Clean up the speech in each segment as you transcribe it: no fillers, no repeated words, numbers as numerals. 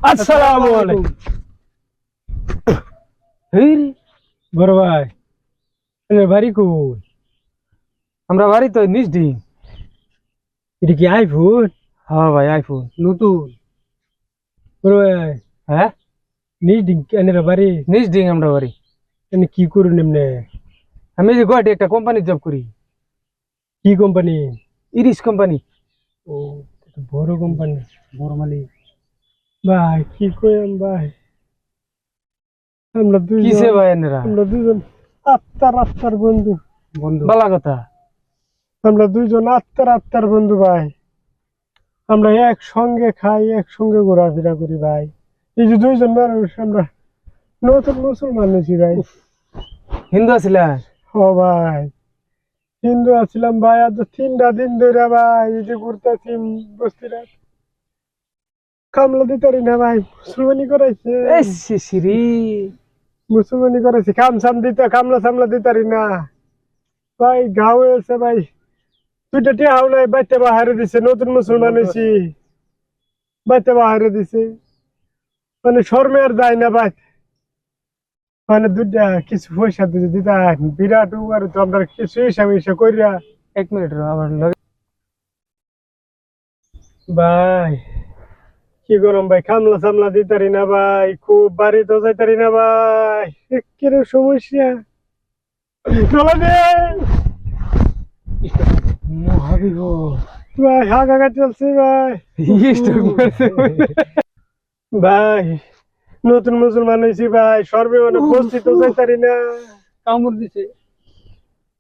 আসসালামু আলাইকুম। হেই বড় ভাই, বাড়ি কই? আমরা বাড়ি তো নিজ দিন। এটা কি আইফোন? হ্যাঁ ভাই, আইফোন নতুন। বড় ভাই, হ্যাঁ, নিজ দিন এনের বাড়ি নিজ দিন আমরা বাড়ি। এনে কি করুন এমনি? আমি যে গুয়াহাটি একটা কোম্পানি জব করি, কি কোম্পানি? Irish company. ও, এটা বড় কোম্পানি। বড় মালিক। ভাই কি কইম ভাই, আমরা কিসে দুইজন ভাই এনারা? আমরা দুইজন আত্মার বন্ধু। বন্ধু ভালো কথা। আমরা দুইজন আত্মার বন্ধু ভাই। আমরা একসঙ্গে খাই, একসঙ্গে ঘোরাফেরা করি ভাই। এই যে দুইজন মানুষ, আমরা নতুন মুসলমান হয়েছি ভাই। হিন্দু আছিলা? ও ভাই, হিন্দু আছিলাম ভাই, আজ 3টা দিন ধরে ভাই এই যে ঘুরতেছি বস্তিরা, কামলা দিতারি না ভাই। মুসলমানি করাইছে, শ্রী মুসলমানি করাইছে, কামলা সামলা দিতারি না ভাই। গাঁও হয়েছে ভাই, 2টা টিয়াও নাই, বাইতে বাহারে দিছে। নতুন মুসলমান হয়েছি, বাইতে বাহারে দিছে, মানে শর্মে আর যায় না ভাই। মানে 2টা কিছু পয়সা দিতে দিতা বিরাট উপকার তো। আমরা কিছু হিসাব করিয়া 1 মিনিট আমার লগে। ভাই কি গরম ভাই, কামলা সামলা দিতারি না ভাই, খুব বাড়ি তো যাইতারি না ভাই, কিরকম সমস্যা। চলে দে মহাবিপদ। ভাই, হাগা চলছে ভাই। স্টক মারছে। ভাই নতুন মুসলমান হয়েছি ভাই, সর্বে মানে বসছি তো যাইতারি না কামড় দিছে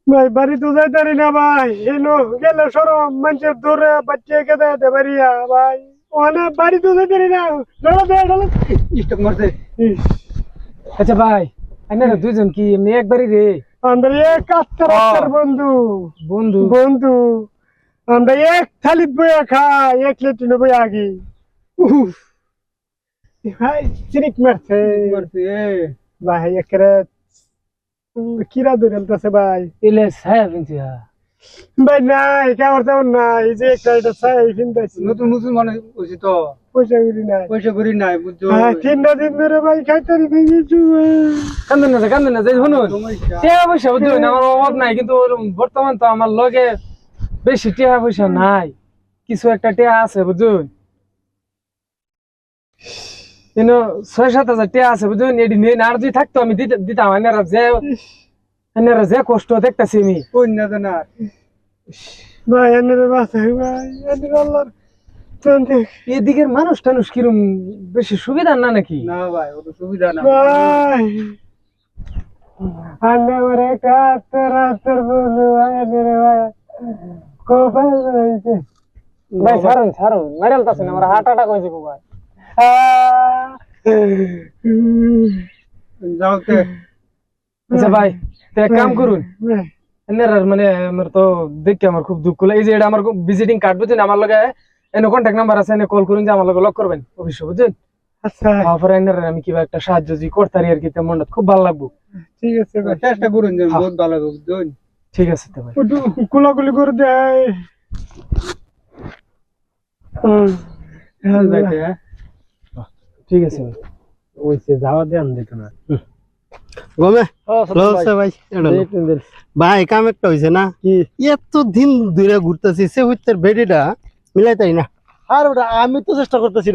ভাই, বাড়ি তো যাইতারি না ভাই। এনো গেলে সরম মানুষের দৌড়ে বাচ্চা কে দেয় বাড়িয়া ভাই, ওখানে বাড়ি তো যাইতারি না। চলো স্টক মারছে। আচ্ছা ভাই, এনারা দুইজন কি এমনি একবারই রে? আমরা এক আত্মার বন্ধু বন্ধু বন্ধু। আমরা এক থালি বইয়া খাই, এক লেটিনে বইয়া আগি। উফ ভাই চিরিক মারছে ভাই, একেবারে কিরা ধরে ভাই। এলে সাহেব ইন্তিয়া ভাই নাই, কেমন তেমন নাই, এই যে একটা এটা চাই কিনতেছি। নতুন মুসলমান হইছে তো, পয়সা করি নাই, পয়সা করি নাই বুঝছো। হ্যাঁ 3টা দিন ধরে ভাই খাইতারি নাই কিছু। কান্দেন না যাই শুনুন, টাকা পয়সা বুঝছেন আমার অভাব নাই, কিন্তু বর্তমান তো আমার লগে বেশি টাকা পয়সা নাই, কিছু একটা টাকা আছে বুঝছেন, কিন্তু 6-7 হাজার টাকা আছে বুঝছেন। এটি নিয়ে আর যদি থাকতো আমি দিতাম। এনারা যে কষ্ট দেখতেছি আমি অন্য জনের। ভাই এনের বাসাই ভাই, এনের আল্লাহর এদিকের মানুষ টানুষ কিরম বেশি সুবিধা না নাকি? না ভাই, অত সুবিধা না ভাই। আমার একটা আত্মার বন্ধু ভাই, এনের ভাই কপাল রয়েছে ভাই ছাড়ুন মেডেল তো আমার হার্ট অ্যাটাক হয়েছে ভাই। যাওতে। আচ্ছা ভাই, তো এক কাম করুন, মানে আমার তো দেখে আমার খুব দুঃখ লাগে। এই যে এটা আমার ভিজিটিং কার্ড বুঝছেন, আমার লগে এনে কন্ট্যাক্ট নাম্বার আছে, এনে কল করুন যে আমার লগে লক করবেন অবশ্য বুঝছেন। আচ্ছা তারপরে এনার আমি কিবা একটা সাহায্য যদি করতারি আর কি, মনটা খুব ভালো লাগবো। ঠিক আছে ভাই, চেষ্টা করুন যে বহুত ভালো হবে বুঝছেন। ঠিক আছে তো ভাই। কুলাকুলি করে দেয়। ঠিক আছে ভাই। ওইসে যাওয়া দেন দেখো না গমে ভাই ভাই কাম একটা হয়েছে না কি, এত দিন ধরে ঘুরতেছি সে হইতে বেডিটা মিলাই তাই না। আর ওটা আমি তো চেষ্টা করতেছি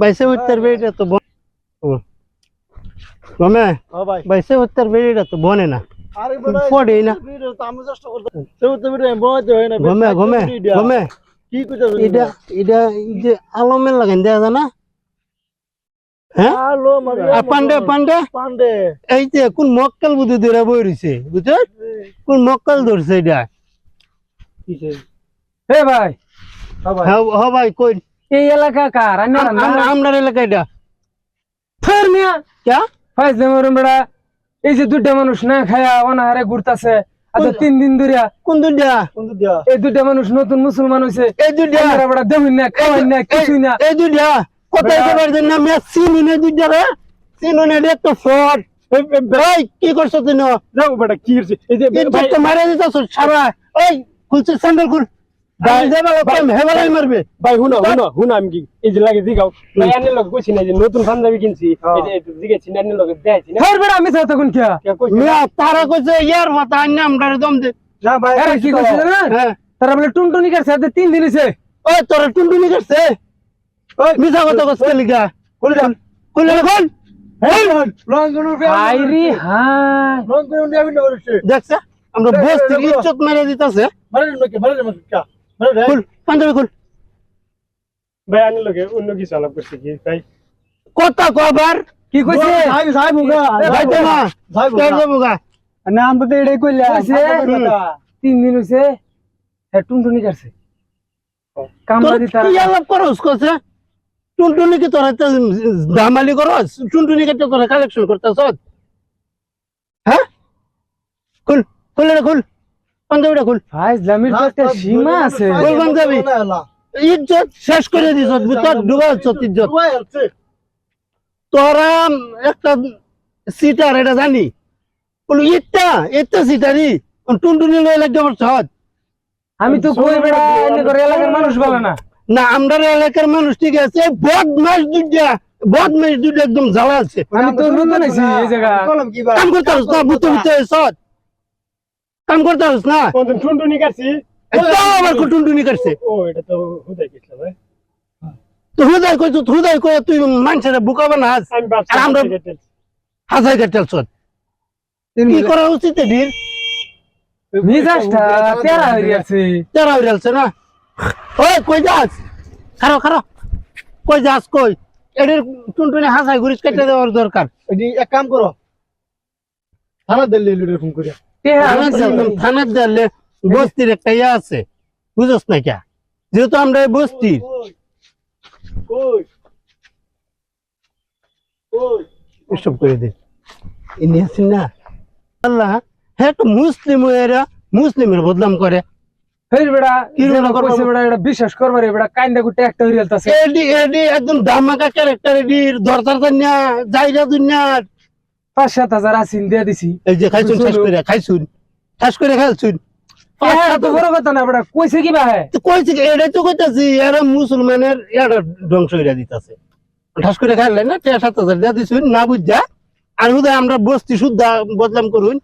ভাই সে হইতে বেডিটা তো গমে ভাই সে হইতে বেডিটা তো বনে না, পড়ে না। গমে গমে গমে এটা এটা যে আলমের লাগাই দেয়া যায় না। হ্যাঁ পান্ডে পান্ডে পান্ডে এই যে কোন মক্কেল বুদ্ধি ধরে বই রয়েছে বুঝছো, কোন মক্কেল ধরছে এটা। হে ভাই, হ্যাঁ ভাই কই এই এলাকা কার? আমরা এলাকা এটা ফের মিয়া ক্যা ফাইজ দেমরম বেড়া। এই যে দুইটা মানুষ না খায়া অনাহারে ঘুরতাছে আচ্ছা 3 দিন ধরে। কোন দুইটা এই দুইটা মানুষ নতুন মুসলমান হইছে, এই দুইটা এনারা বেড়া দেহুন না খাওয়াই না কিছুই না। এই দুইটা কোথায় যাবার জন্য আমি চিনি না দুইটা রে, চিনো না, এটা একটা ফ্রড। ভাই কি করছো তুমি? যাও বেটা কি হচ্ছে এই যে মারা দিতেছ সারা। ওই খুলছে স্যান্ডেল খুল, আমি যাবা কম হেবালাই মারবে ভাই হুনো আমি কি এই যে লাগে দিগাও ভাই আনে লোক কইছি না যে নতুন পাঞ্জাবি কিনছি এই যে জিগেছি না আনে লোক দেখাইছি না হের বেড়া আমি তো তখন কি কে কইছি মিয়া তারা কইছে ইয়ার মাথা আইনা আমরা দম দে না ভাই আরে কি কইছিস না হ্যাঁ তারা বলে টুনটুনি কাছে 3 দিন হইছে ওই তোরা টুনটুনি করছে ওই মিছা কথা কইছে লিগা কোন কইলে কোন লং কোন হাইরি হাই লং কোন নেবে না করছে দেখছ আমরা বস্তির ইজ্জত মেরে দিতাছে মানে কা মানে খুল পাঞ্জাবি খুল ভাই আনে লোকে অন্য কিছু আলাপ করছে কি ভাই কথা কবার কি কইছে ভাই মুগা যাইতে না কেন যাবগা নাম তো এটাই কইলা কইছে 3 দিন হইছে হ্যাঁ টুনটুনি কাছে কামলা তোর দিতা কি আলাপ করস কইছে টুনটুনি কি তোরা তো দামালি করস টুনটুনি কে তোরা কালেকশন করতেছ হ্যাঁ খুল খুল পাঞ্জাবিটা খুল ভাই জামির তো একটা সীমা আছে কই পাঞ্জাবি ইজ্জত শেষ করে দিছ ভিতর ডুবাচ্ছ ইজ্জত তোরা একটা সিটার এটা জানি বলো এটা সিটারি টুনটুনি লয়ে লাগবে আমার সহজ আমি তো কই বেড়া এনে করে এলাকার মানুষ বলে না না আমরা এলাকার মানুষ ঠিক আছে বদমাস দুইটা একদম জ্বালা আছে আমি তো নতুন আইছি এই জায়গা কলম কি ভাই কাম করতে পারস না বুতো সৎ কাম করতে পারস না কোন টুনটুনি কাটছি এটা আবার টুনটুনি করছে ও এটা তো হুদাই গেছিল ভাই তো হুদাই কই তুই মানুষের বুকা বানাস আমি ভাবছি আর আমরা হাজার কাটাল সৎ কি করা উচিত এদির মিজাজটা তেরা হয়ে আছে তেরা হইরালছে না ওই কই যাস খারো কই যাস কই এদের টুনটুনি হাসাই ঘুরিস কেটে দেওয়ার দরকার এডি এক কাম করো থানা দিল্লি লিডার ফোন করে থানার দিলে বস্তির একটা ইয়ে আছে বুঝছ না কে যেহেতু আমরা এই বস্তির কই কই এসব করে দে ইনি আছেন না আল্লাহ হ্যাঁ তো মুসলিমের বদনাম করে হেই বেড়া কি কি রকম কইছে বেড়া এটা বিশ্বাস করবারে বেড়া কাইন্দা গুটে একটা হইরালতাছে এডি একদম ধামাকা ক্যারেক্টার এডি দরদার দুনিয়া জায়গা দুনিয়ার 5-7 আসিন দিয়ে দিছি এই যে খাইছুন ঠাস করে খাইছুন হ্যাঁ তো বড় কথা না বেড়া কইছে কি ভাই তো কইছে কি এটাই তো কইতাছি এরা মুসলমানের এটা ধ্বংস হইরা দিতাছে ঠাস করে খাইলে না 7,000 দিয়া দিছুন না বুঝা আর হুদা আমরা বস্তি শুদ্ধা বদনাম করুন